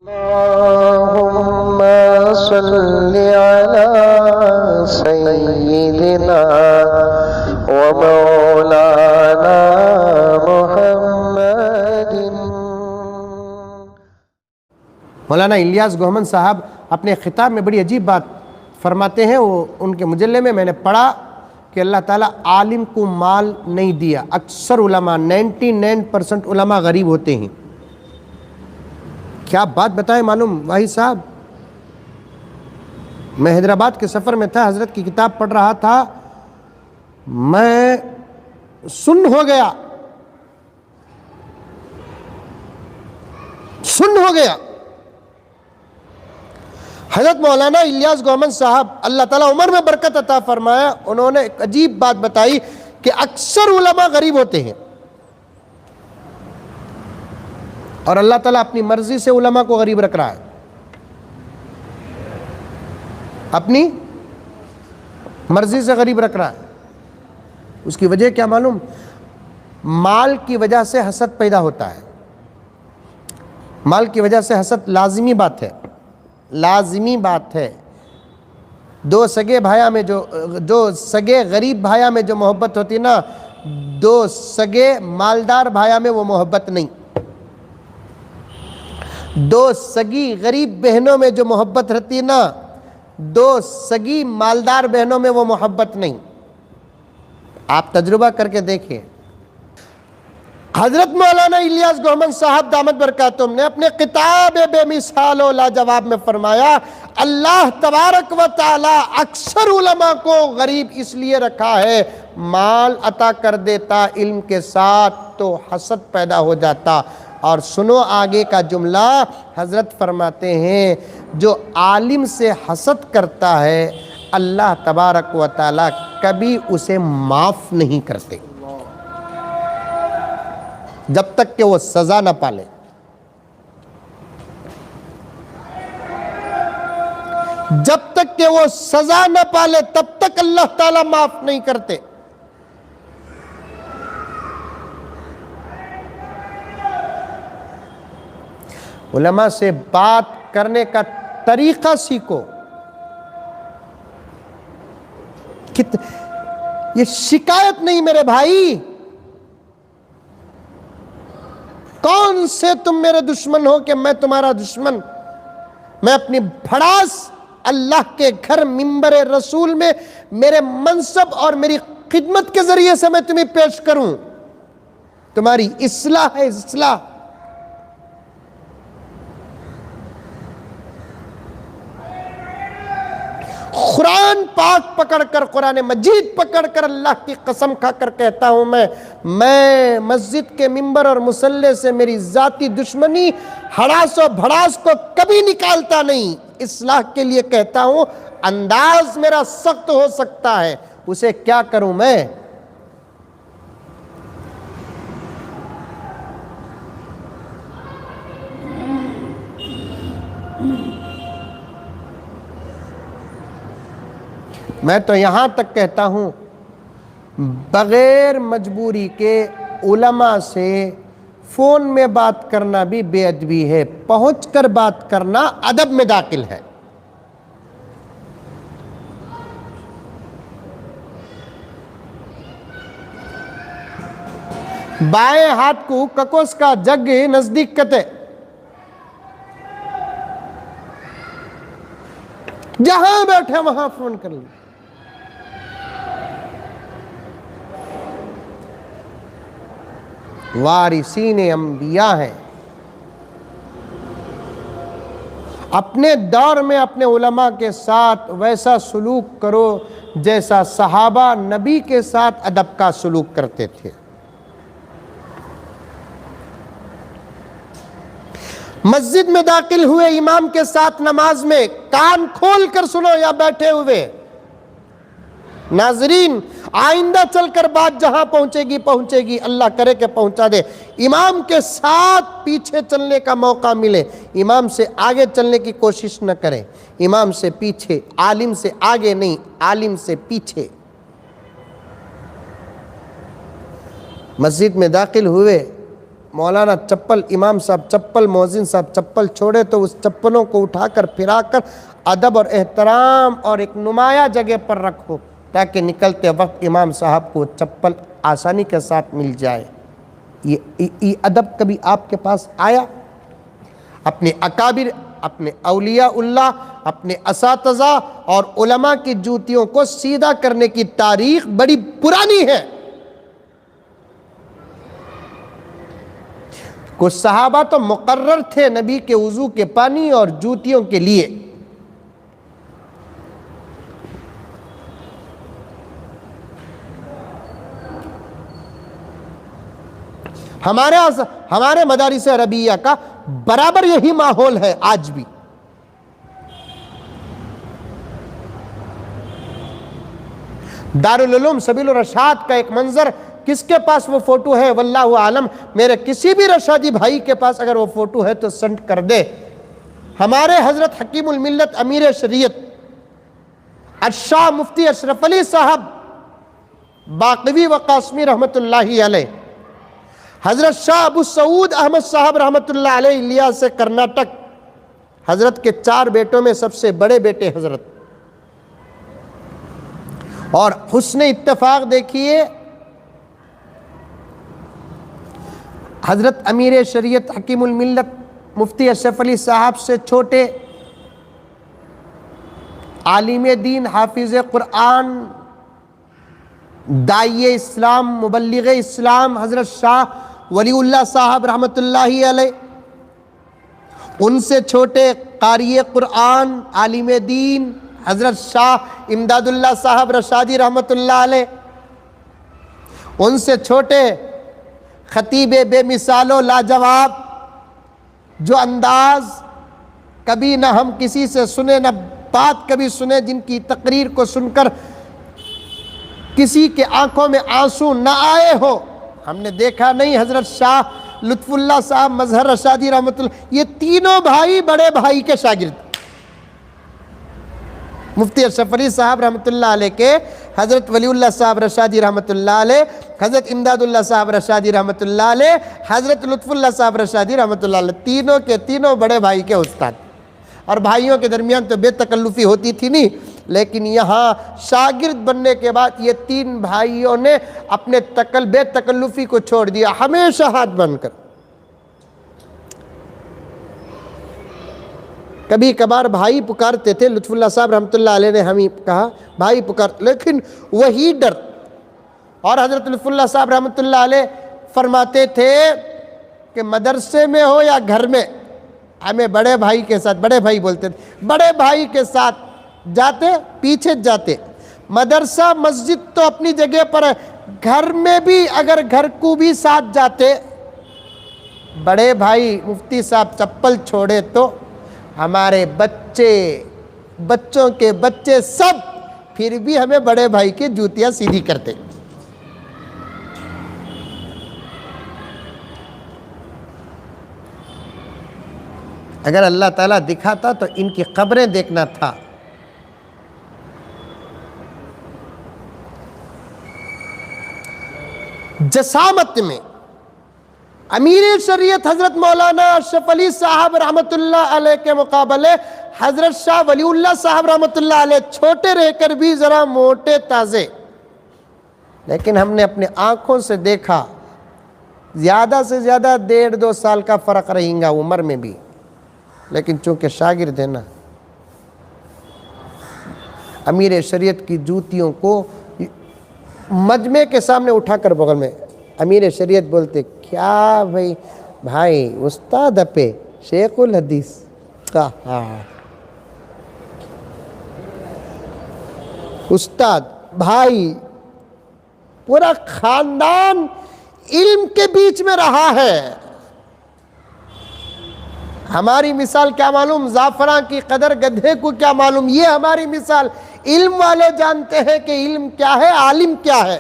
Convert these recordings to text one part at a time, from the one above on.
اللهم صل على سيدنا ومولانا محمد۔ مولانا الیاس گوہمن صاحب اپنے خطاب میں بڑی عجیب بات فرماتے ہیں۔ وہ ان کے مجلے میں نے پڑھا کہ اللہ تعالیٰ عالم کو مال نہیں دیا۔ اکثر علماء 99% علماء غریب ہوتے ہیں۔ کیا بات بتائیں معلوم واحد صاحب، میں حیدرآباد کے سفر میں تھا، حضرت کی کتاب پڑھ رہا تھا، میں سن ہو گیا۔ حضرت مولانا الیاس گوہمن صاحب اللہ تعالیٰ عمر میں برکت عطا فرمایا، انہوں نے ایک عجیب بات بتائی کہ اکثر علماء غریب ہوتے ہیں اور اللہ تعالیٰ اپنی مرضی سے علماء کو غریب رکھ رہا ہے۔ اپنی مرضی سے غریب رکھ رہا ہے۔ اس کی وجہ کیا معلوم؟ مال کی وجہ سے حسد پیدا ہوتا ہے۔ مال کی وجہ سے حسد لازمی بات ہے۔ دو سگے بھایا میں جو سگے غریب بھایا میں جو محبت ہوتی نا، دو سگے مالدار بھایا میں وہ محبت نہیں۔ دو سگی غریب بہنوں میں جو محبت رہتی نا، دو سگی مالدار بہنوں میں وہ محبت نہیں۔ آپ تجربہ کر کے دیکھیں۔ حضرت مولانا الیاس گوہمن صاحب دامت برکاتہم نے اپنے کتاب بے مثال و لاجواب میں فرمایا، اللہ تبارک و تعالی اکثر علماء کو غریب اس لیے رکھا ہے، مال عطا کر دیتا علم کے ساتھ تو حسد پیدا ہو جاتا۔ اور سنو آگے کا جملہ، حضرت فرماتے ہیں جو عالم سے حسد کرتا ہے اللہ تبارک و تعالی کبھی اسے معاف نہیں کرتے جب تک کہ وہ سزا نہ پالے۔ جب تک کہ وہ سزا نہ پالے تب تک اللہ تعالیٰ معاف نہیں کرتے۔ علماء سے بات کرنے کا طریقہ سیکھو۔ یہ شکایت نہیں میرے بھائی، کون سے تم میرے دشمن ہو کہ میں تمہارا دشمن؟ میں اپنی بھڑاس اللہ کے گھر منبر رسول میں میرے منصب اور میری خدمت کے ذریعے سے میں تمہیں پیش کروں۔ تمہاری اصلاح ہے اصلاح۔ قرآن پاک پکڑ کر، قرآن مجید پکڑ کر اللہ کی قسم کھا کر کہتا ہوں میں مسجد کے منبر اور مصلی سے میری ذاتی دشمنی ہڑاس و بھڑاس کو کبھی نکالتا نہیں۔ اصلاح کے لیے کہتا ہوں، انداز میرا سخت ہو سکتا ہے، اسے کیا کروں میں؟ میں تو یہاں تک کہتا ہوں بغیر مجبوری کے علماء سے فون میں بات کرنا بھی بے ادبی ہے، پہنچ کر بات کرنا ادب میں داخل ہے۔ بائیں ہاتھ کو ککوس کا جگ نزدیک کتے، جہاں بیٹھے وہاں فون کر لیں۔ وارثین انبیاء ہیں۔ اپنے دور میں اپنے علماء کے ساتھ ویسا سلوک کرو جیسا صحابہ نبی کے ساتھ ادب کا سلوک کرتے تھے۔ مسجد میں داخل ہوئے امام کے ساتھ نماز میں کان کھول کر سنو یا بیٹھے ہوئے۔ ناظرین، آئندہ چل کر بات جہاں پہنچے گی اللہ کرے کہ پہنچا دے، امام کے ساتھ پیچھے چلنے کا موقع ملے، امام سے آگے چلنے کی کوشش نہ کریں۔ امام سے پیچھے، عالم سے آگے نہیں، عالم سے پیچھے۔ مسجد میں داخل ہوئے مولانا چپل، امام صاحب چپل، مؤذن صاحب چپل چھوڑے تو اس چپلوں کو اٹھا کر پھرا کر ادب اور احترام اور ایک نمایاں جگہ پر رکھو تاکہ نکلتے وقت امام صاحب کو چپل آسانی کے ساتھ مل جائے۔ یہ ادب کبھی آپ کے پاس آیا؟ اپنے اکابر، اپنے اولیاء اللہ، اپنے اساتذہ اور علماء کی جوتیوں کو سیدھا کرنے کی تاریخ بڑی پرانی ہے۔ کچھ صحابہ تو مقرر تھے نبی کے وضو کے پانی اور جوتیوں کے لیے۔ ہمارے مدارس عربیہ کا برابر یہی ماحول ہے آج بھی۔ دارالعلوم سبیل الرشاد کا ایک منظر، کس کے پاس وہ فوٹو ہے واللہ عالم، میرے کسی بھی رشادی بھائی کے پاس اگر وہ فوٹو ہے تو سینڈ کر دے۔ ہمارے حضرت حکیم الملت امیر شریعت الشاہ مفتی اشرف علی صاحب باقوی و قاسمی رحمت اللہ علیہ، حضرت شاہ ابو سعود احمد صاحب رحمت اللہ علیہ لیا سے کرناٹک، حضرت کے 4 بیٹوں میں سب سے بڑے بیٹے حضرت، اور حسن اتفاق دیکھیے حضرت امیر شریعت حکیم الملت مفتی اشرف علی صاحب سے چھوٹے عالم دین، حافظ قرآن، داعی اسلام، مبلغ اسلام حضرت شاہ ولی اللہ صاحب رحمت اللہ علیہ، ان سے چھوٹے قاری قرآن، عالم دین حضرت شاہ امداد اللہ صاحب رشادی رحمت اللہ علیہ، ان سے چھوٹے خطیب بے مثال و لاجواب، جو انداز کبھی نہ ہم کسی سے سنے نہ بات کبھی سنے، جن کی تقریر کو سن کر کسی کے آنکھوں میں آنسو نہ آئے ہو، ہم نے دیکھا نہیں۔ حضرت شاہ لطف اللہ صاحب مظہر رشادی رحمت اللہ، یہ تینوں بھائی بڑے بھائی کے شاگرد، مفتی اشرف علی صاحب رحمت اللہ علیہ کے حضرت ولی اللہ صاحب رشادی رحمت اللہ علیہ، حضرت امداد اللہ صاحب رشادی رحمت اللہ علیہ، حضرت لطف اللہ صاحب رشادی رحمت اللہ علیہ، تینوں کے تینوں بڑے بھائی کے استاد۔ اور بھائیوں کے درمیان تو بے تکلفی ہوتی تھی نہیں، لیکن یہاں شاگرد بننے کے بعد یہ 3 بھائیوں نے اپنے بے تکلفی کو چھوڑ دیا، ہمیشہ ہاتھ بن کر۔ کبھی کبھار بھائی پکارتے تھے، لطف اللہ صاحب رحمت اللہ علیہ نے ہمیں کہا بھائی پکار، لیکن وہی ڈر۔ اور حضرت لطف اللہ صاحب رحمت اللہ علیہ فرماتے تھے کہ مدرسے میں ہو یا گھر میں، ہمیں بڑے بھائی کے ساتھ، بڑے بھائی بولتے تھے، بڑے بھائی کے ساتھ جاتے پیچھے جاتے، مدرسہ مسجد تو اپنی جگہ پر ہے، گھر میں بھی اگر گھر کو بھی ساتھ جاتے، بڑے بھائی مفتی صاحب چپل چھوڑے تو ہمارے بچوں کے بچے سب پھر بھی ہمیں بڑے بھائی کی جوتیاں سیدھی کرتے۔ اگر اللہ تعالیٰ دکھاتا تو ان کی قبریں دیکھنا تھا۔ جسامت میں امیر شریعت حضرت مولانا اشرف علی صاحب رحمت اللہ علیہ کے مقابلے حضرت شاہ ولی اللہ صاحب رحمت اللہ علیہ چھوٹے رہ کر بھی ذرا موٹے تازے، لیکن ہم نے اپنے آنکھوں سے دیکھا زیادہ سے زیادہ 1.5-2 سال کا فرق رہیں گا عمر میں بھی، لیکن چونکہ شاگرد ہے نا، امیر شریعت کی جوتیوں کو مجمع کے سامنے اٹھا کر بغل میں، امیر شریعت بولتے کیا بھائی استاد اپے شیخ الحدیث کہا، استاد بھائی، پورا خاندان علم کے بیچ میں رہا ہے۔ ہماری مثال کیا معلوم، زعفراں کی قدر گدھے کو کیا معلوم، یہ ہماری مثال۔ علم والے جانتے ہیں کہ علم کیا ہے، عالم کیا ہے۔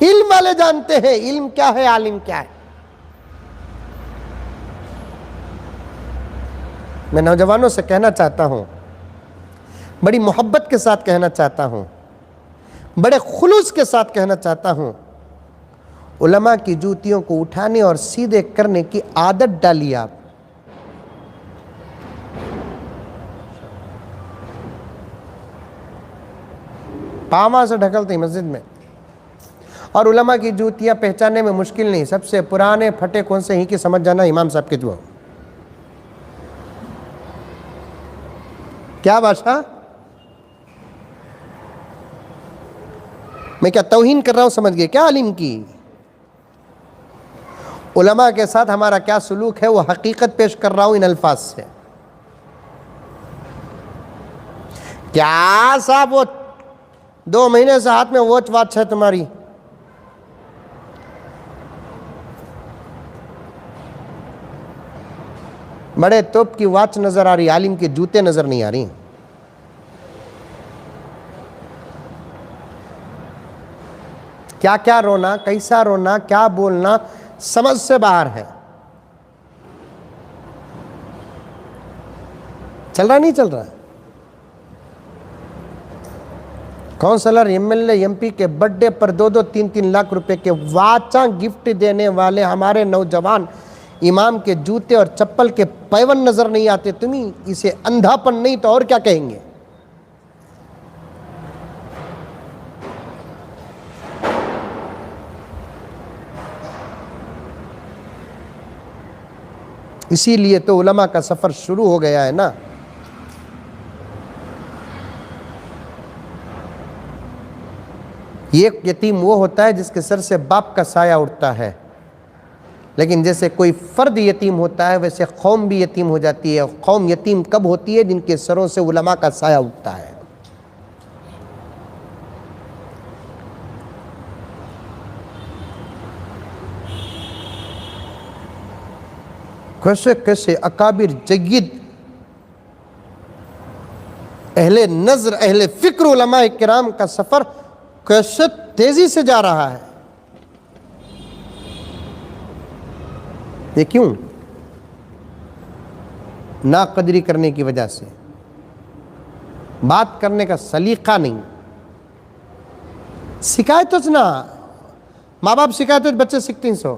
علم والے جانتے ہیں علم کیا ہے، عالم کیا ہے۔ میں نوجوانوں سے کہنا چاہتا ہوں، بڑی محبت کے ساتھ کہنا چاہتا ہوں، بڑے خلوص کے ساتھ کہنا چاہتا ہوں، علماء کی جوتیوں کو اٹھانے اور سیدھے کرنے کی عادت ڈالیے آپ۔ پاما سے ڈھکلتے ہیں مسجد میں، اور علماء کی جوتیاں پہچاننے میں مشکل نہیں، سب سے پرانے پھٹے کون سے ہی کی سمجھ جانا امام صاحب کے جو کیا بادشاہ، میں کیا توہین کر رہا ہوں سمجھ گئے کیا عالم کی؟ علماء کے ساتھ ہمارا کیا سلوک ہے وہ حقیقت پیش کر رہا ہوں ان الفاظ سے۔ کیا صاحب وہ 2 مہینے سے ہاتھ میں واچ ہے تمہاری، بڑے توپ کی واچ نظر آ رہی، عالم کے جوتے نظر نہیں آ رہی۔ کیا کیا رونا، کیسا رونا، کیا بولنا سمجھ سے باہر ہے۔ چل رہا نہیں چل رہا؟ Councillor, M L A, M P کے برتھ ڈے پر 2-2 3-3 لاکھ روپے کے واچاں گفٹ دینے والے ہمارے نوجوان امام کے جوتے اور چپل کے پیون نظر نہیں آتے، تمہیں اسے اندھا پن نہیں تو اور کیا کہیں گے؟ اسی لیے تو علماء کا سفر شروع ہو گیا ہے نا۔ ایک یتیم وہ ہوتا ہے جس کے سر سے باپ کا سایہ اٹھتا ہے، لیکن جیسے کوئی فرد یتیم ہوتا ہے ویسے قوم بھی یتیم ہو جاتی ہے۔ قوم یتیم کب ہوتی ہے؟ جن کے سروں سے علماء کا سایہ اٹھتا ہے۔ کیسے کیسے اکابر جید اہل نظر اہل فکر علماء کرام کا سفر کیسے تیزی سے جا رہا ہے۔ یہ کیوں؟ ناقدری کرنے کی وجہ سے، بات کرنے کا سلیقہ نہیں، سکھائے تو نا، ماں باپ سکھائے تو بچے سیکھتے ہیں سو۔